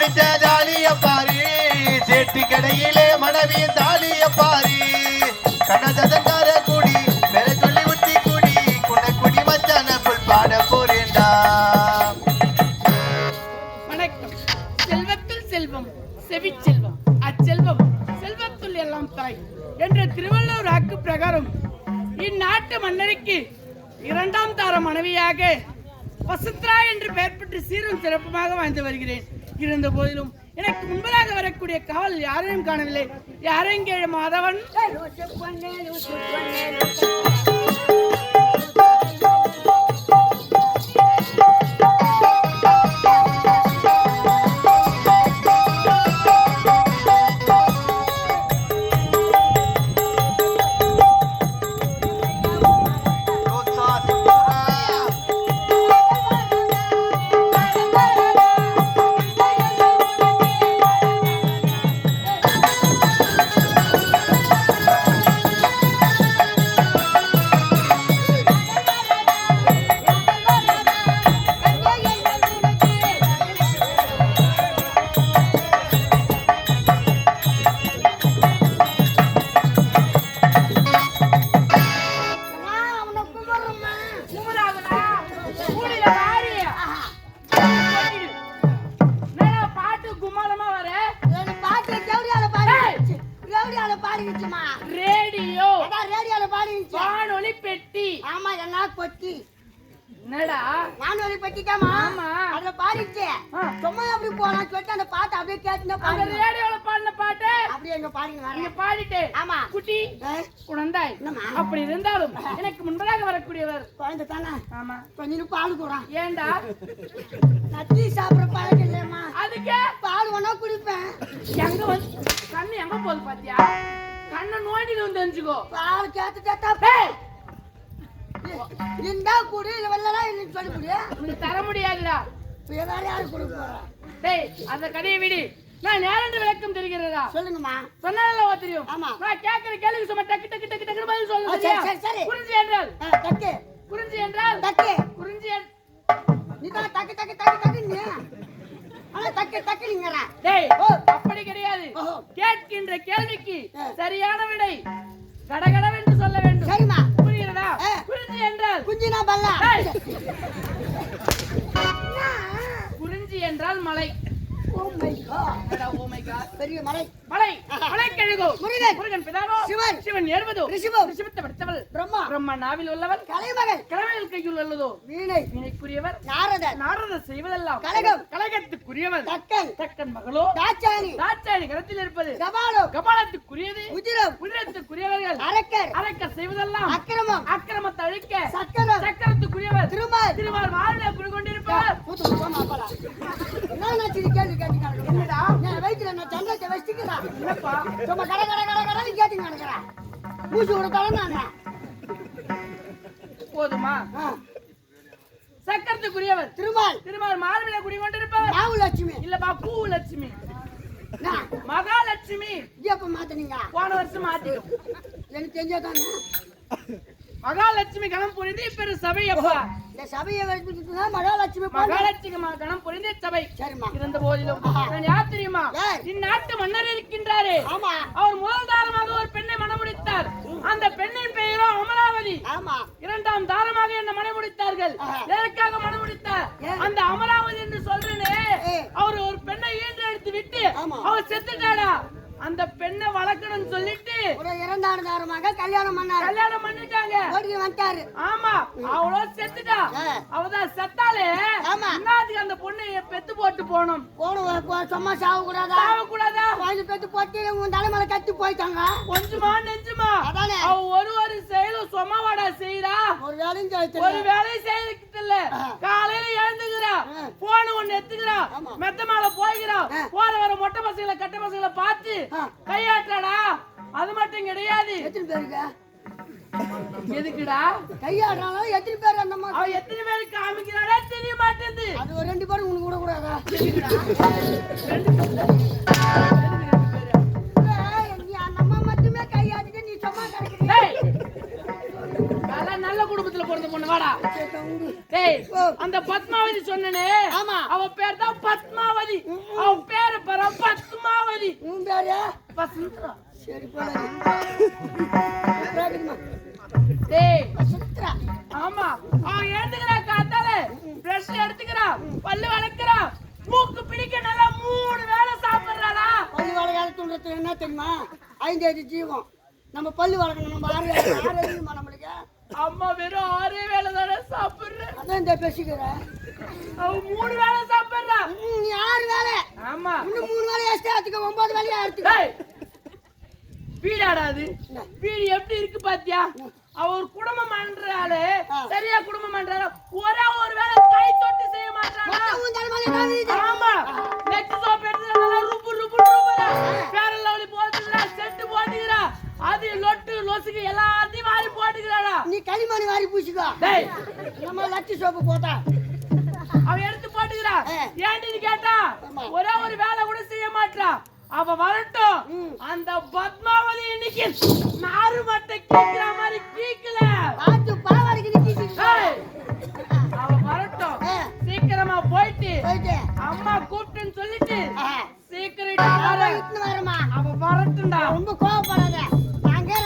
பிடிச்ச ஜாலிய பாரு சேட்டு கடையிலே மனைவியின் தாலிய பாரு கண்ணதங்கார கூடி வேற சொல்லி ஊத்தி கூடி குடி மச்சான புல் பாட போறேன்டா. வணக்கம். செல்வத்துள் செல்வம் செவிச்செல்வம் அச்செல்வம் செல்வத்துள் எல்லாம் தாய் என்ற திருவள்ளுவர் வாக்கு பிரகாரம் இந்நாட்டு மன்னருக்கு 2ஆம் தார மனைவியாக வசுந்தரா என்று பெயர் பெற்று சீரும் சிறப்புமாக வாழ்ந்து வருகிறேன். இருந்த போதிலும் எனக்கு முன்பதாக வரக்கூடிய காவல் யாரையும் காணவில்லை. யாரையும் கேள மாதவன் அப்படி இருந்தாலும் எனக்கு முன்பதாக வரக்கூடியவர் குழந்தை தானே. ஆமா, கொஞ்சம் பால் கூட. ஏண்டா நத்தி சாப்பிட பழக்கம் இல்லையம்மா. அதுக்கு பால் ஒன்னா குடிப்பேன். எங்க வந்து கண்ணு எங்க போகுது பாத்தியா? கண்ணை நோண்டிட்டு வந்து தெரிஞ்சுக்கோ. பால் கேட்டு இருந்தா குடி வெள்ளலாம் இல்லைன்னு சொல்லி குடியா உனக்கு தர முடியாதுடா. வேற யாரு கொடுக்க போறா? டேய் அந்த கதையை விடு. நான் நேரண்டு விளக்கம் தெரிகிறதா? சொல்லுங்கம்மா. சொன்னால தெரியும். ஆமா. நான் கேக்குற கேளுங்க சும்மா டக்கு டக்கு டக்கு டக்கு பதில் சொல்லுங்க. சரி சரி. குறிஞ்சி என்றால் டக்கு. குறிஞ்சி என்றால் டக்கு. குறிஞ்சி நீ தான் டக்கு டக்கு டக்கு டக்குன்னு. ஆனா டக்கு டக்குங்கறா. டேய் அப்படி கிடையாது. கேட்கின்ற கேள்விக்கு சரியான விடை கடகடவென்று சொல்ல வேண்டும். சரிமா. புரியுதா? குறிஞ்சி என்றால் குஞ்சினா பல்லா. குறிஞ்சி என்றால் மலை. Oh my god. Oh my god. பெரிய மலை. மலை. மலை கழுகு. முருகன். முருகன் பிதாவோ. சிவன். சிவன் ஏறுவதோ. ரிஷபம். ரிஷபத்தை படித்தவள். பிரம்மா. பிரம்மா நாவில் உள்ளவள். கலைமகள். கலைமகள் கையில் உள்ளதோ. வீணை. வீணைக்குரியவர். நாரதர். நாரதர் செய்வதெல்லாம். கலகம். கலகத்துக்குரியவர். தக்கன். தக்கன் மகளோ. தாட்சாயணி. தாட்சாயணி கரத்தில் இருப்பது. கபாலம். கபாலத்துக்குரியது. உதிரம். உதிரத்துக்குரியவர்கள். அரக்கர். அரக்கர் செய்வதெல்லாம். அக்கிரமம். அக்கிரமத்தை அழிக்க. சக்கரம். சக்கரத்துக்குரியவர். திருமால். திருமால் வாழ்ல குடிகொண்டிருப்பார். கூத்து போமா போடா. நான் சிரி கேள்வி கேட்டிருக்காங்க. என்னடா நான் வயித்துல நான் சந்தத்தை வச்சிக்கிறேன். என்னப்பா சும்மா கட கட கட கடன்னு கேட்டிங்க நினைக்கிறேன். மூச்சு விடத்தாலும் நான் போதுமா? சக்கரத்துக்குரியவர். திருமால். திருமால் மார்பில குடிகொண்டிருப்பார். மாவுலட்சுமி. இல்லப்பா பூலட்சுமி. நான் மகாலட்சுமி. எப்ப மாத்தனீங்க? போன வருஷம் மாத்திட்டோம். எனக்கு தெரிஞ்சதானே. மகாலட்சுமி கணம் புரிந்து இப்ப சபை அப்பா. இந்த சபையை வச்சுட்டு மகாலட்சுமி மகாலட்சுமி கணம் புரிந்து சபை. சரிம்மா. இருந்த போதிலும் நான் யார் தெரியுமா? இந்நாட்டு மன்னர் இருக்கின்றாரே. ஆமா. அவர் முதல் தாரமாக ஒரு பெண்ணை மணமுடித்தார். அந்த பெண்ணின் பெயரோ அமராவதி. ஆமா. 2ஆம் தாரமாக என்ன மணமுடித்தார்கள். எதற்காக மணமுடித்தார்? அந்த அமராவதி என்று சொல்றேனே, அவர் ஒரு பெண்ணை ஈன்றெடுத்து விட்டு அவர் செத்துட்டாடா. அந்த பெண்ணை வளர்க்கணும்னு சொல்லிட்டு ஒரு 2ஆம் தாரமாக கல்யாணம் பண்ணாரு. கல்யாணம் பண்ணிட்டாங்க. ஓடி வந்துட்டாரு. ஆமா. அவளோ செத்துட்டா. அவதான் செத்தாலே. ஆமா. இன்னத்துக்கு அந்த பொண்ணு பெத்து போட்டு போனோம். சும்மா சாவ கூடாதா? சாவ கூடாதா? வாங்கி பெத்து போட்டு உன் தலைமையில கட்டி போயிட்டாங்க. கொஞ்சமா நெஞ்சுமா. அதானே. அவ ஒரு செயலும் சும்மாவாடா செய்யறா. ஒரு வேலையும் ஒரு வேலையும் செய்யறது இல்ல. காலையில எழுந்துக்கிறா. போன ஒண்ணு எடுத்துக்கிறா. மெத்த மேல போய்கிறா. போற வர மொட்டை பசங்களை கட்ட பசங்களை பார்த்து கையாட்டாடா. அது மட்டும் கிடையாது. எத்தனை பேருக்கு? எதுக்குடா கையாடுறாலும் எத்தனை பேர்? அந்த மாதிரி அவ எத்தனை பேருக்கு காமிக்கிறாடா தெரிய மாட்டேங்குது. அது ஒரு 2 பேரும் உனக்கு கூட கூடாதா? நம்ம மட்டுமே கையாடிட்டு நீ சும்மா கிடைக்கிறீங்க. நல்ல குடும்பத்துல பிறந்த பொண்ணு வாடா. டேய் அந்த பத்மாவதி சொன்னனே ஆமா. அவ பேர் தான் பத்மாவதி. அவ பேரு பர பத்மாவதி. உன் பேரு வசந்தரா. சரி போடாது. பிரேகமா டேய் சுத்ரா. ஆமா அவ எழுந்துக்கிறா காத்தால பிரஷ் எடுத்துக்கிறா பல்லு வளர்க்கிறா மூக்கு பிடிக்க நல்லா 3 வேளை சாப்பிடுறாளா. பல்லு வளர்க்கறது என்ன தெரியுமா? 5 ஜீவம். நம்ம பல்லு வளர்க்கணும். நம்ம 6 அறியுமா நம்மளுக்கு? அம்மா வெறும் 6 வேளை தானே சாப்பிடுற. அதான் இந்த பேசிக்கிறேன். அவ 3 வேளை சாப்பிடுறா. நீ 6 வேலை. ஆமா இன்னும் 3 வேலை எக்ஸ்ட்ரா எடுத்துக்க 9 வேலையா எடுத்துக்க. டேய் வீடாடாது வீடு எப்படி இருக்கு பாத்தியா? அவ ஒரு குடும்பம் பண்றாளே சரியா குடும்பம் பண்றாளா? ஒரே ஒரு வேளை கை தொட்டு செய்ய மாட்டாளா? உன் தலைமையில நான் இது. ஆமா நெக்ஸ்ட் சோப் எடுத்துறா ருபு ருபு ருபுடா பேரல் லவ்லி போட்டுறா செட் போட்டுறா அது லொட்டு லொசுக்கு எல்லாத்தையும் வாரி போட்டுறாளா. நீ களிமண் வாரி பூசிக்கோ. டேய் நம்ம லட்சி சோப்பு போட்டா அவ எடுத்து போட்டுறா. ஏன்டி கேட்டா ஒரே ஒரு வேளை கூட செய்ய மாட்டா. அவ வரட்டும். அந்த பத்மாவதி இன்னைக்கு நாறு மட்டை கீக்கிற மாதிரி கீக்கல. பாத்து பாவாடிக்கு நிக்கிட்டு. அவ வரட்டும். சீக்கிரமா போயிட்டு போயிட்டு அம்மா கூப்பிட்டுன்னு சொல்லிட்டு சீக்கிரம் வரமா. அவ வரட்டும்டா. ரொம்ப கோவப்படாத.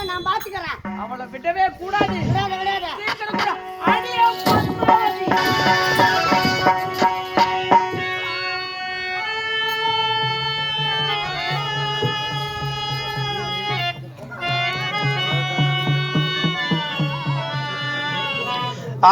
நான் பாத்துக்கிறேன். அவளை விடவே கூடாது. விடாத விடாத. சீக்கிரம் கூட அடியே பத்மாவதி. ஆ